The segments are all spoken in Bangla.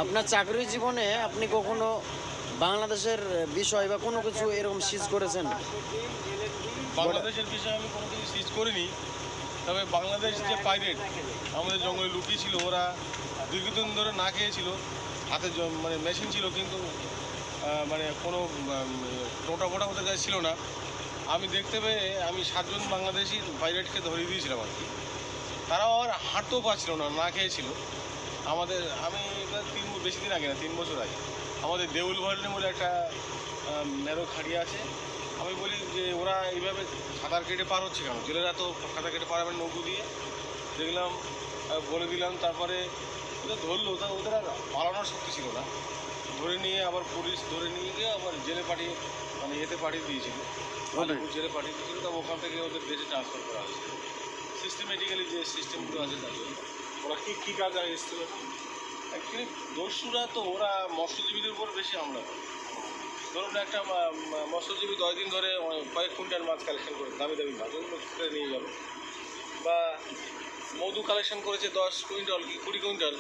আপনার চাকরি জীবনে আপনি কখনো বাংলাদেশের বিষয় বা কোনো কিছু এরকম সিজ করেছেন? বাংলাদেশের বিষয়ে আমি কোনো কিছু সিজ করিনি, তবে বাংলাদেশ যে পাইরেট আমাদের জঙ্গলে লুকিয়েছিল, ওরা দীর্ঘদিন ধরে না খেয়েছিল, হাতে মানে মেশিন ছিল কিন্তু মানে কোনো টোটা ফোটা ওদের কাছে ছিল না। আমি দেখতে পেয়ে আমি 7জন বাংলাদেশি পাইরেটকে ধরিয়ে দিয়েছিলাম আর কি। তারাও আর হাঁটতেও পারছিল না, না খেয়েছিল। আমি বেশি দিন আগে না, 3 বছর আগে আমাদের দেউল ভল্টের মধ্যে একটা ন্যারো খাড়িয়া আছে। আমি বলি যে ওরা এইভাবে সাঁতার কেটে পার হচ্ছে কেন, জেলেরা তো সাঁতার কেটে পারাবেন নৌকো দিয়ে। দেখলাম, বলে দিলাম, তারপরে ওদের ধরলো, তা ওদের আর পালানোর শক্তি ছিল না। ধরে নিয়ে আবার পুলিশ ধরে নিয়ে গিয়ে আবার জেলে পাঠিয়ে, মানে এতে পাঠিয়ে দিয়েছিল, আলিপুর জেলে পাঠিয়ে দিয়েছিল। তা ওখান থেকে ওদের দেশে ট্রান্সফার করা হয়েছে। সিস্টেমেটিক্যালি যে সিস্টেমগুলো আছে তার জন্য। ওরা কী কাজে এসেছিল? অ্যাকচুয়ালি দস্যুরা তো ওরা মৎস্যজীবীদের উপর বেশি হামলা করে। ধরুন একটা মৎস্যজীবী 10 দিন ধরে কয়েক কুইন্টাল মাছ কালেকশন করে, দামি দামি মাছ, ওগুলো করে নিয়ে গেল। বা মধু কালেকশন করেছে 10 কুইন্টাল কি 20 কুইন্টাল,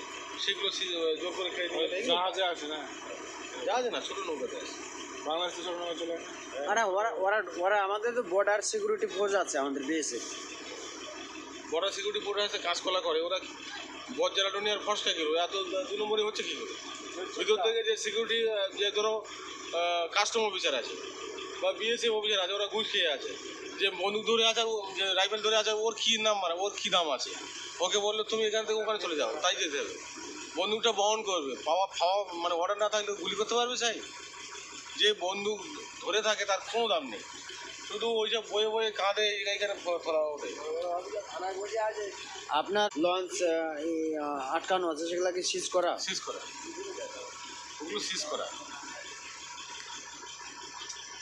সেগুলো জোর করে খেয়ে নিয়ে যায়। জাহাজে আছে না, জাহাজে না, ছোটো নৌকাতে আছে। বাংলাদেশে ছোট নৌকা চলে। আরে ওরা ওরা ওরা আমাদের তো বর্ডার সিকিউরিটি ফোর্স আছে আমাদের বিএসএফ। বর্ডার সিকিউরিটি ফোর্স আছে, কাঁচকলা করে। ওরা বর জ্বালাটো নিয়ে আর ফসকা গেল, এত 2 নম্বরই হচ্ছে কী করে? ভিতর থেকে যে সিকিউরিটি, যে ধরো কাস্টম অফিসার আছে বা বিএসএফ অফিসার আছে, ওরা ঘুষ খেয়ে আছে। যে বন্দুক ধরে আছে, যে রাইফেল ধরে আছে, ওর কী নাম মারা, ওর কী দাম আছে? ওকে বললো তুমি এখান থেকে ওখানে চলে যাও, তাই যেতে হবে। বন্দুকটা বহন করবে, ফাওয়া মানে অর্ডার না থাকলে গুলি করতে পারবে চাই। যে বন্দুক ধরে থাকে তার কোনো দাম নেই, শুধু ওই সব বয়ে বয়ে কাঁধে এইখানে তোলা ওঠে। আপনার লঞ্চ আটকানো আছে, সেগুলো কি সিজ করা? সিজ করা, ওগুলো সিজ করা।